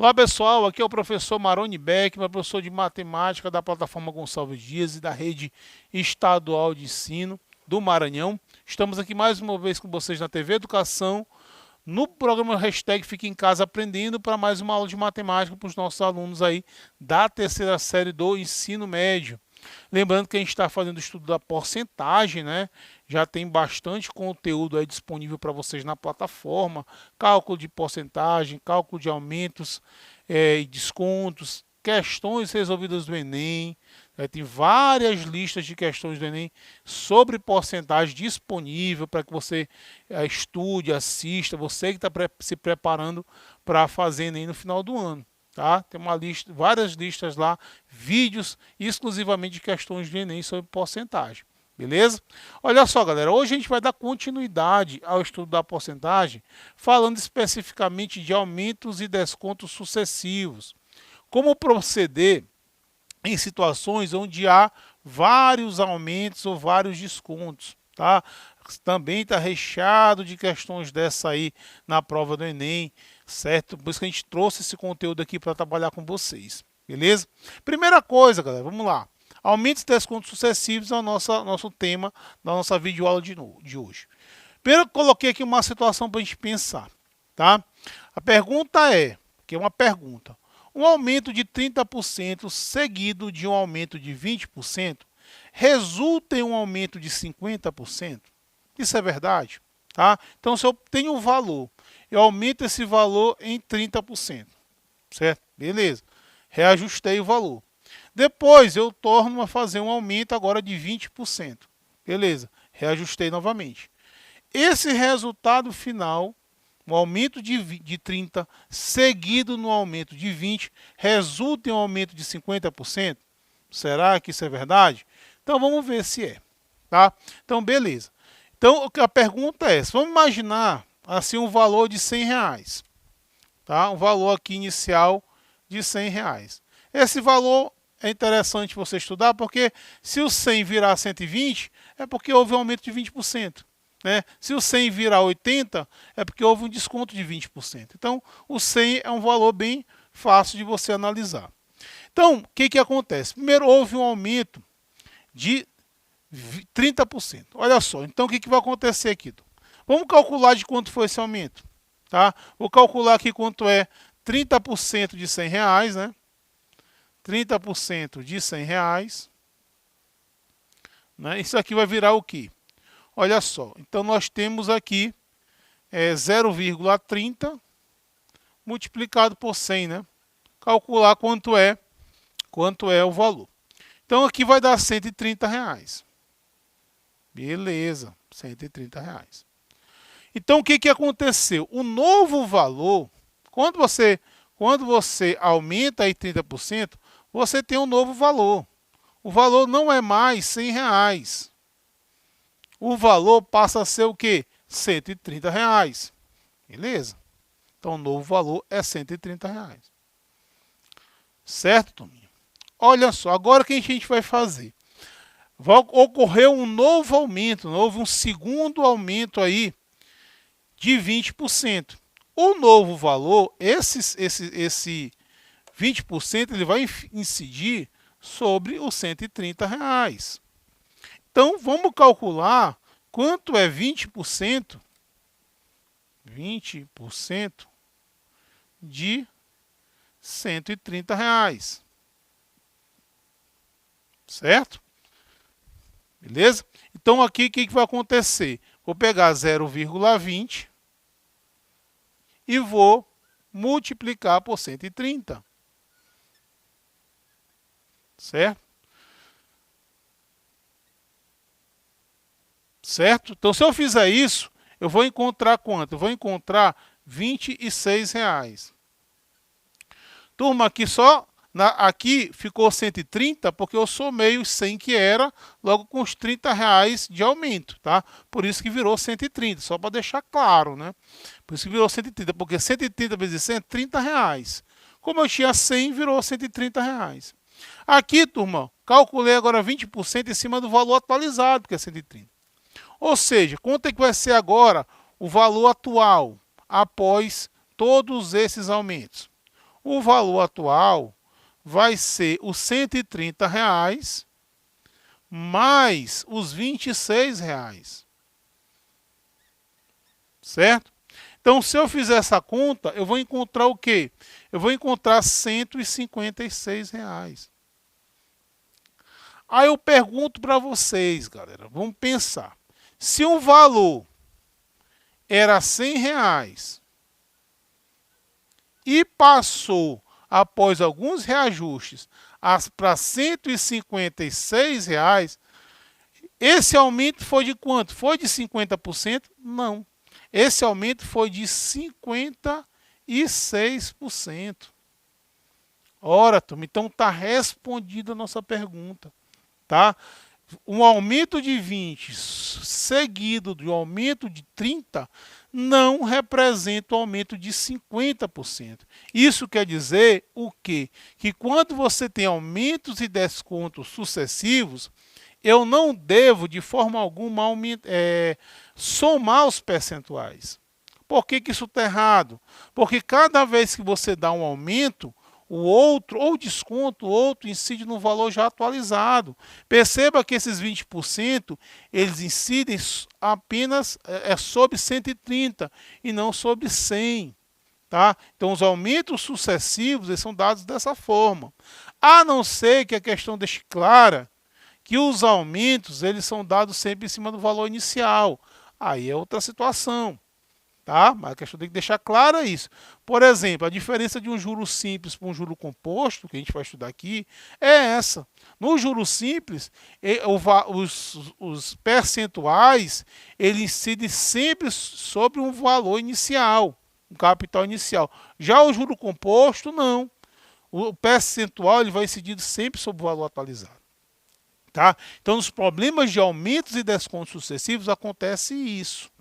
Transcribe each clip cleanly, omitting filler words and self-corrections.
Olá pessoal, aqui é o professor Maroni Beckmann, professor de matemática da plataforma Gonçalves Dias e da rede estadual de ensino do Maranhão. Estamos aqui mais uma vez com vocês na TV Educação, no programa Hashtag Fique em Casa Aprendendo, para mais uma aula de matemática para os nossos alunos aí da terceira série do ensino médio. Lembrando que a gente está fazendo o estudo da porcentagem, né? Já tem bastante conteúdo aí disponível para vocês na plataforma. Cálculo de porcentagem, cálculo de aumentos e descontos, questões resolvidas do Enem. Tem várias listas de questões do Enem sobre porcentagem disponível para que você estude, assista, você que está se preparando para fazer Enem no final do ano. Tá? Tem uma lista, várias listas lá, vídeos exclusivamente de questões de Enem sobre porcentagem. Beleza? Olha só, galera, hoje a gente vai dar continuidade ao estudo da porcentagem, falando especificamente de aumentos e descontos sucessivos. Como proceder em situações onde há vários aumentos ou vários descontos, tá? Também está recheado de questões dessa aí na prova do Enem, certo? Por isso que a gente trouxe esse conteúdo aqui para trabalhar com vocês, beleza? Primeira coisa, galera, vamos lá. Aumentos e descontos sucessivos é o nosso tema da nossa videoaula de hoje. Primeiro, eu coloquei aqui uma situação para a gente pensar, tá? A pergunta é, que é uma pergunta, um aumento de 30% seguido de um aumento de 20% resulta em um aumento de 50%? Isso é verdade, tá? Então, se eu tenho um valor, eu aumento esse valor em 30%, certo? Beleza. Reajustei o valor. Depois, eu torno a fazer um aumento agora de 20%. Beleza. Reajustei novamente. Esse resultado final, um aumento de 30 seguido no aumento de 20, resulta em um aumento de 50%? Será que isso é verdade? Então, vamos ver se é, tá? Então, beleza. Então, a pergunta é, vamos imaginar assim um valor de R$100, tá? Um valor aqui inicial de R$100. Esse valor é interessante você estudar, porque se o 100 virar 120, é porque houve um aumento de 20%. Né? Se o 100 virar 80, é porque houve um desconto de 20%. Então, o 100 é um valor bem fácil de você analisar. Então, o que acontece? Primeiro, houve um aumento de 30%. Olha só, então o que vai acontecer aqui? Vamos calcular de quanto foi esse aumento. Tá? Vou calcular aqui quanto é 30% de R$100, né? 30% de R$100. Né? Isso aqui vai virar o quê? Olha só, então nós temos aqui 0,30 multiplicado por 100, né? Calcular quanto é o valor. Então aqui vai dar R$130. Beleza, R$130. Então o que aconteceu? O novo valor, quando você aumenta aí 30%, você tem um novo valor. O valor não é mais R$100. O valor passa a ser o quê? R$130. Beleza? Então o novo valor é R$130. Certo, turminha? Olha só, agora o que a gente vai fazer? Vai ocorrer um novo aumento, houve um segundo aumento aí de 20%. O novo valor, esse 20%, ele vai incidir sobre os R$130. Então, vamos calcular quanto é 20%. 20% de R$130. Certo? Beleza? Então, aqui o que vai acontecer? Vou pegar 0,20 e vou multiplicar por 130. Certo? Certo? Então, se eu fizer isso, eu vou encontrar quanto? Eu vou encontrar R$26. Turma, aqui ficou 130 porque eu somei os 100 que era, logo com os R$30 de aumento, tá? Por isso que virou 130, só para deixar claro, né? Por isso que virou 130, porque 130 vezes 100 é R$30. Como eu tinha 100, virou R$130. Aqui, turma, calculei agora 20% em cima do valor atualizado, que é 130. Ou seja, quanto é que vai ser agora o valor atual, após todos esses aumentos? o valor atual vai ser os R$ 130 mais os R$ 26. Certo? Então, se eu fizer essa conta, eu vou encontrar o quê? Eu vou encontrar R$ 156. Aí eu pergunto para vocês, galera, vamos pensar. Se um valor era R$ 100 e passou, após alguns reajustes, para R$ 156, esse aumento foi de quanto? Foi de 50%? Não. Esse aumento foi de 56%. Ora, turma, então está respondida a nossa pergunta. Tá? Um aumento de 20 seguido de um aumento de 30 não representa um aumento de 50%. Isso quer dizer o quê? Que quando você tem aumentos e descontos sucessivos, eu não devo de forma alguma somar os percentuais. Por que isso está errado? Porque cada vez que você dá um aumento, o outro, ou desconto, o outro incide no valor já atualizado. Perceba que esses 20%, eles incidem apenas sobre 130 e não sobre 100. Tá? Então, os aumentos sucessivos eles são dados dessa forma. A não ser que a questão deixe clara que os aumentos eles são dados sempre em cima do valor inicial. Aí é outra situação. Tá? Mas a questão tem que deixar clara isso. Por exemplo, a diferença de um juro simples para um juro composto, que a gente vai estudar aqui, é essa. No juro simples, os percentuais eles incidem sempre sobre um valor inicial, um capital inicial. Já o juro composto, não. O percentual ele vai incidir sempre sobre o valor atualizado. Tá? Então, nos problemas de aumentos e descontos sucessivos, acontece isso.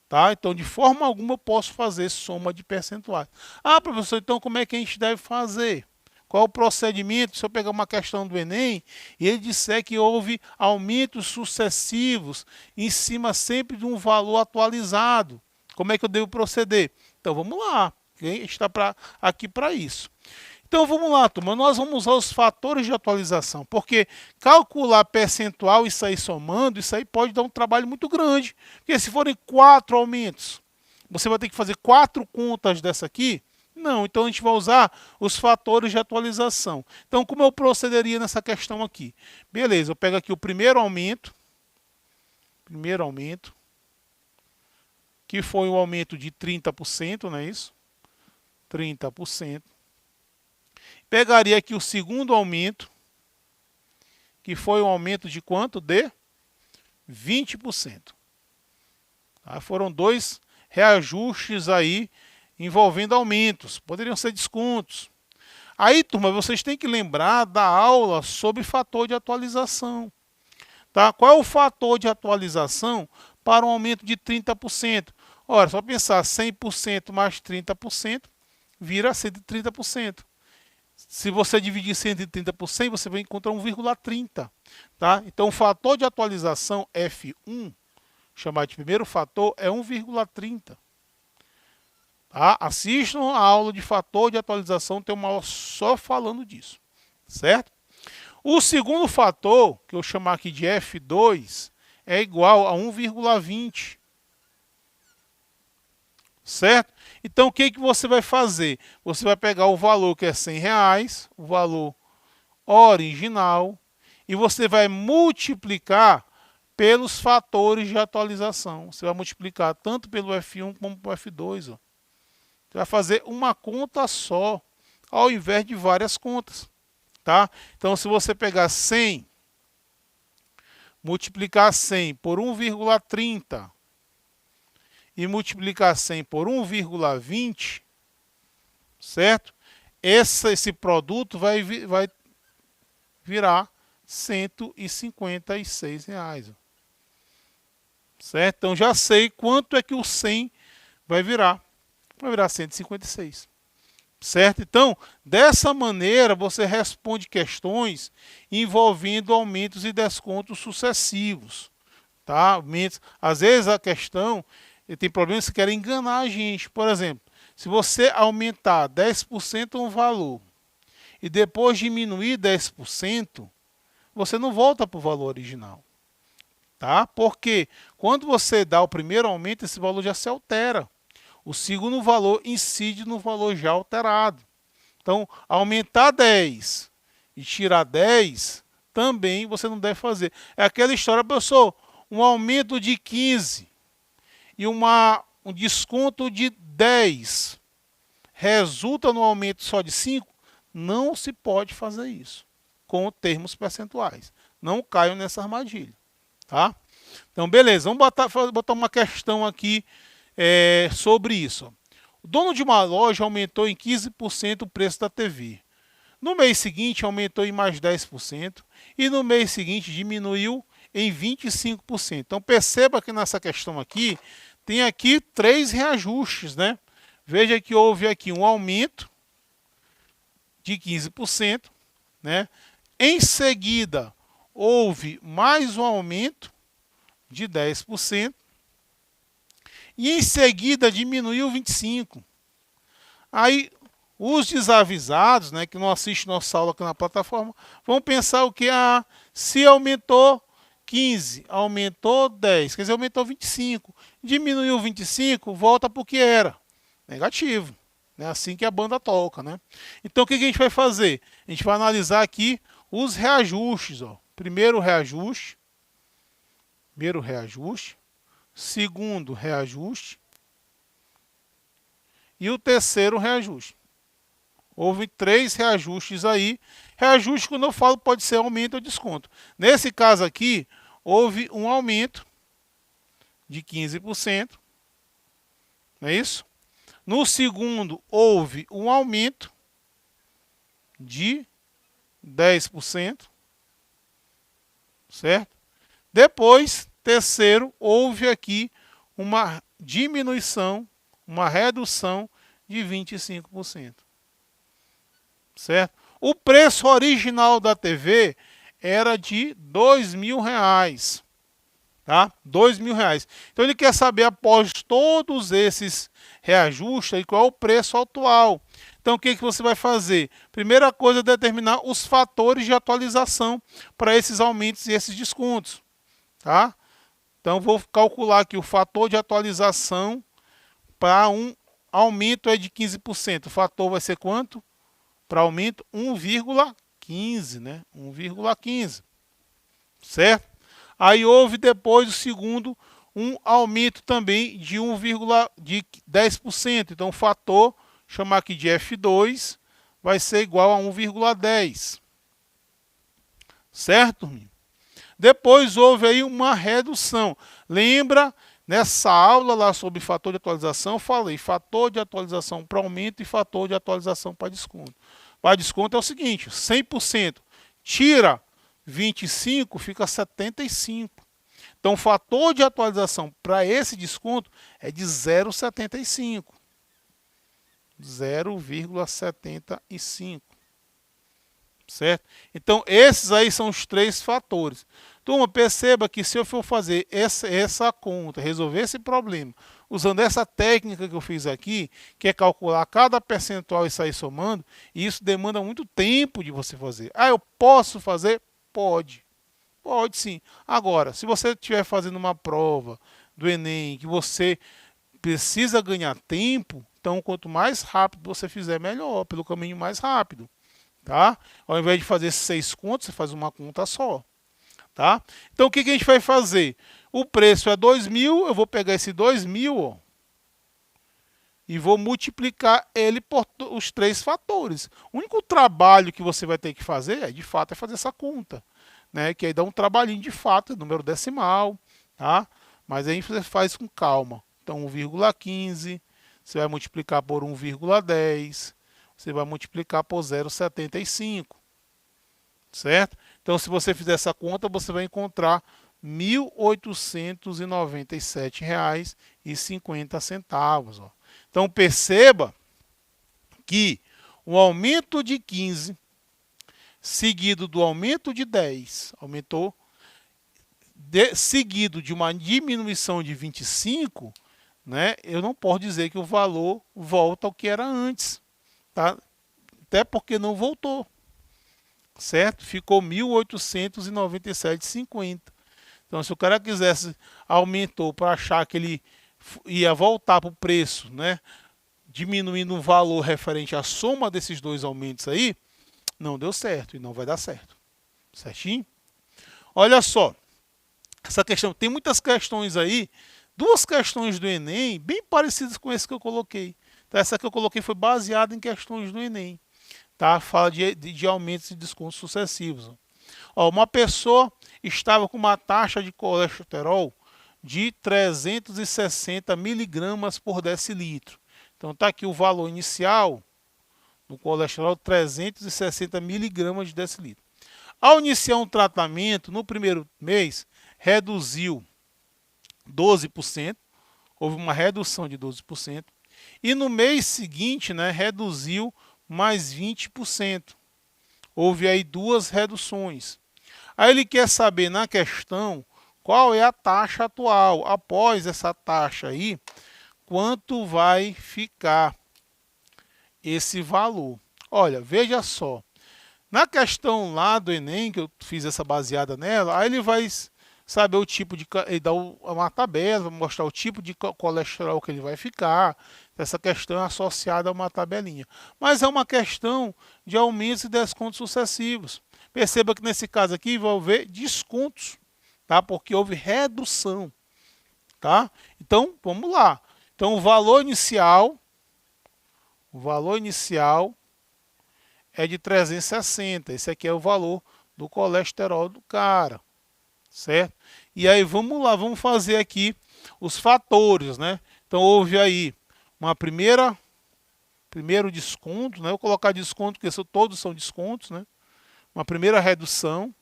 Tá? Então, de forma alguma, eu posso fazer soma de percentuais. Ah, professor, então como é que a gente deve fazer? Qual é o procedimento? Se eu pegar uma questão do Enem e ele disser que houve aumentos sucessivos em cima sempre de um valor atualizado, como é que eu devo proceder? Então, vamos lá. A gente está aqui para isso. Então vamos lá, turma, nós vamos usar os fatores de atualização, porque calcular percentual e sair somando, isso aí pode dar um trabalho muito grande. Porque se forem 4 aumentos, você vai ter que fazer 4 contas dessa aqui? Não, então a gente vai usar os fatores de atualização. Então como eu procederia nessa questão aqui? Beleza, eu pego aqui o primeiro aumento, que foi um aumento de 30%, não é isso? 30%. Pegaria aqui o segundo aumento, que foi um aumento de quanto? De 20%. Tá? Foram 2 reajustes aí envolvendo aumentos. Poderiam ser descontos. Aí, turma, vocês têm que lembrar da aula sobre fator de atualização. Tá? Qual é o fator de atualização para um aumento de 30%? Ora, só pensar 100% mais 30% vira 130%. Se você dividir 130 por 100, você vai encontrar 1,30. Tá? Então, o fator de atualização F1, chamado de primeiro fator, é 1,30. Tá? Assistam a aula de fator de atualização, tem uma aula só falando disso. Certo? O segundo fator, que eu chamar aqui de F2, é igual a 1,20. Certo? Então, o que você vai fazer? Você vai pegar o valor que é R$100, o valor original, e você vai multiplicar pelos fatores de atualização. Você vai multiplicar tanto pelo F1 como pelo F2. Ó. Você vai fazer uma conta só, ao invés de várias contas. Tá? Então, se você pegar 100, multiplicar 100 por 1,30, e multiplicar 100 por 1,20, certo? Esse produto vai virar R$156. Certo? Então já sei quanto é que o 100 vai virar. Vai virar 156. Certo? Então, dessa maneira, você responde questões envolvendo aumentos e descontos sucessivos. Tá? Às vezes a questão... E tem problemas que querem enganar a gente. Por exemplo, Se você aumentar 10% um valor e depois diminuir 10%, você não volta para o valor original. Tá? Porque quando você dá o primeiro aumento, esse valor já se altera. O segundo valor incide no valor já alterado. Então, aumentar 10 e tirar 10, também você não deve fazer. É aquela história, professor, um aumento de 15 e um desconto de 10 resulta no aumento só de 5, não se pode fazer isso com termos percentuais. Não caiam nessa armadilha. Tá? Então, beleza, vamos botar uma questão aqui sobre isso. O dono de uma loja aumentou em 15% o preço da TV. No mês seguinte, aumentou em mais 10%. E no mês seguinte, diminuiu em 25%. Então, perceba que nessa questão aqui, tem aqui 3 reajustes, né? Veja que houve aqui um aumento de 15%, né? Em seguida, houve mais um aumento de 10%. E em seguida diminuiu 25%. Aí os desavisados, né, que não assistem nossa aula aqui na plataforma, vão pensar o que? Se aumentou 15, aumentou 10, quer dizer, aumentou 25. Diminuiu 25, volta para o que era. Negativo. É assim que a banda toca, né? Então o que a gente vai fazer? A gente vai analisar aqui os reajustes. Ó. Primeiro reajuste. Segundo reajuste e o terceiro reajuste. Houve 3 reajustes aí. Reajuste, quando eu falo, pode ser aumento ou desconto. Nesse caso aqui, houve um aumento de 15%. Não é isso? No segundo, houve um aumento de 10%. Certo? Depois, terceiro, houve aqui uma diminuição, uma redução de 25%. Certo? O preço original da TV era de R$2.000. Tá? R$2.000. Então ele quer saber, após todos esses reajustes, qual é o preço atual. Então o que você vai fazer? Primeira coisa é determinar os fatores de atualização para esses aumentos e esses descontos. Tá? Então vou calcular aqui o fator de atualização para um aumento é de 15%. O fator vai ser quanto? Para aumento 1,15, né? 1,15. Certo? Aí houve depois o segundo um aumento também de 10%. Então o fator, chamar aqui de F2, vai ser igual a 1,10. Certo? Depois houve aí uma redução. Lembra, nessa aula lá sobre fator de atualização, eu falei fator de atualização para aumento e fator de atualização para desconto. Para desconto é o seguinte, 100%, tira 25, fica 75. Então o fator de atualização para esse desconto é de 0,75. 0,75. Certo? Então esses aí são os 3 fatores. Turma, perceba que se eu for fazer essa conta, resolver esse problema, usando essa técnica que eu fiz aqui, que é calcular cada percentual e sair somando, isso demanda muito tempo de você fazer. Eu posso fazer? Pode. Pode sim. Agora, se você estiver fazendo uma prova do Enem, que você precisa ganhar tempo, então quanto mais rápido você fizer, melhor, pelo caminho mais rápido. Tá? Ao invés de fazer 6 contas, você faz uma conta só. Tá? Então o que a gente vai fazer? O preço é 2.000, eu vou pegar esse 2.000, ó, e vou multiplicar ele por os 3 fatores. O único trabalho que você vai ter que fazer, de fato, é fazer essa conta. Né? Que aí dá um trabalhinho de fato, número decimal. Tá? Mas aí você faz com calma. Então 1,15, você vai multiplicar por 1,10, você vai multiplicar por 0,75. Certo? Então, se você fizer essa conta, você vai encontrar R$ 1.897,50. Ó. Então, perceba que o aumento de 15, seguido do aumento de 10, aumentou, seguido de uma diminuição de 25, né, eu não posso dizer que o valor volta ao que era antes, tá? Até porque não voltou, certo? Ficou 1.897,50. Então, se o cara quisesse aumentou para achar que ele ia voltar para o preço, né, diminuindo o valor referente à soma desses dois aumentos aí, não deu certo e não vai dar certo. Certinho? Olha só, essa questão, tem muitas questões aí, duas questões do Enem bem parecidas com essa que eu coloquei. Então, essa que eu coloquei foi baseada em questões do Enem, tá? Fala de aumentos e descontos sucessivos. Ó, uma pessoa estava com uma taxa de colesterol de 360 miligramas por decilitro. Então está aqui o valor inicial do colesterol, 360 miligramas de decilitro. Ao iniciar um tratamento, no primeiro mês, reduziu 12%, houve uma redução de 12%, e no mês seguinte, né, reduziu mais 20%. Houve aí duas reduções. Aí ele quer saber na questão qual é a taxa atual. Após essa taxa aí, quanto vai ficar esse valor? Olha, veja só. Na questão lá do Enem, que eu fiz essa baseada nela, aí ele vai saber o tipo de... Ele dá uma tabela, vai mostrar o tipo de colesterol que ele vai ficar. Essa questão é associada a uma tabelinha. Mas é uma questão de aumentos e descontos sucessivos. Perceba que nesse caso aqui vai haver descontos, tá? Porque houve redução, tá? Então, vamos lá. Então, o valor inicial é de 360. Esse aqui é o valor do colesterol do cara, certo? E aí, vamos lá, vamos fazer aqui os fatores, né? Então, houve aí uma primeiro desconto, né? Eu vou colocar desconto, porque todos são descontos, né? Uma primeira redução.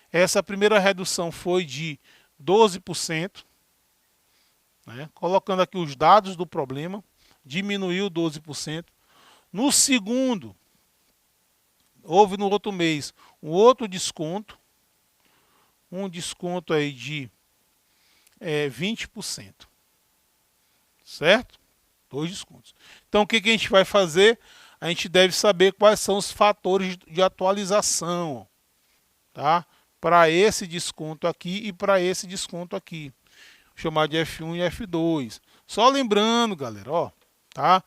Essa primeira redução foi de 12%, né? Colocando aqui os dados do problema, diminuiu 12%. No segundo, houve no outro mês um outro desconto, um desconto aí de 20%, certo? Dois descontos. Então, o que a gente vai fazer? A gente deve saber quais são os fatores de atualização, tá? Para esse desconto aqui e para esse desconto aqui. Vou chamar de F1 e F2. Só lembrando, galera, ó, tá?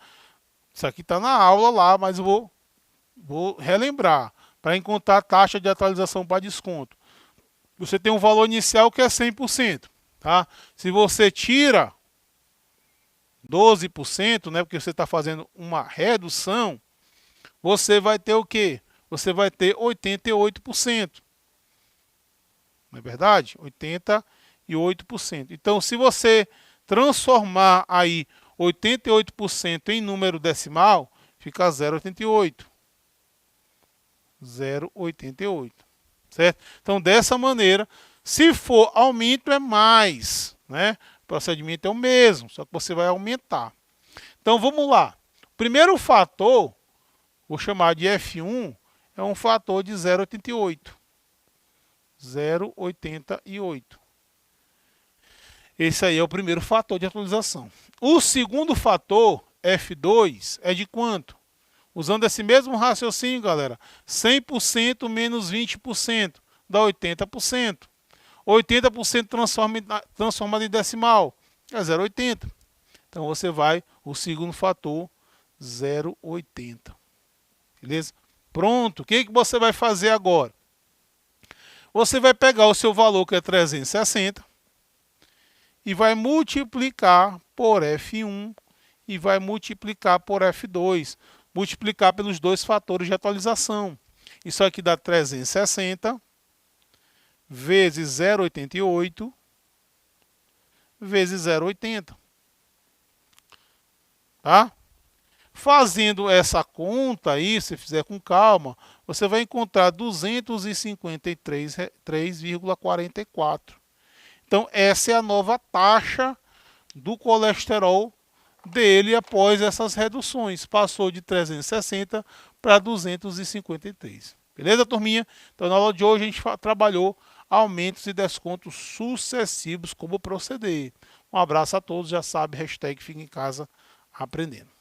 Isso aqui está na aula lá, mas eu vou relembrar. Para encontrar a taxa de atualização para desconto, você tem um valor inicial que é 100%, tá? Se você tira 12%, né, porque você está fazendo uma redução, você vai ter o quê? Você vai ter 88%. Não é verdade? 88%. Então, se você transformar aí 88% em número decimal, fica 0,88. 0,88. Certo? Então, dessa maneira, se for aumento, é mais, né? O procedimento é o mesmo, só que você vai aumentar. Então, vamos lá. O primeiro fator, vou chamar de F1, é um fator de 0,88. 0,88. Esse aí é o primeiro fator de atualização. O segundo fator, F2, é de quanto? Usando esse mesmo raciocínio, galera, 100% menos 20% dá 80%. 80% transformado em decimal é 0,80. Então, você vai, o segundo fator, 0,80. Beleza? Pronto. O que você vai fazer agora? Você vai pegar o seu valor, que é 360, e vai multiplicar por F1 e vai multiplicar por F2. Multiplicar pelos dois fatores de atualização. Isso aqui dá 360 vezes 0,88 vezes 0,80. Tá? Fazendo essa conta aí, se fizer com calma, você vai encontrar 253,44. Então, essa é a nova taxa do colesterol dele após essas reduções. Passou de 360 para 253. Beleza, turminha? Então, na aula de hoje, a gente trabalhou aumentos e descontos sucessivos, como proceder. Um abraço a todos, já sabe, hashtag Fica em Casa Aprendendo.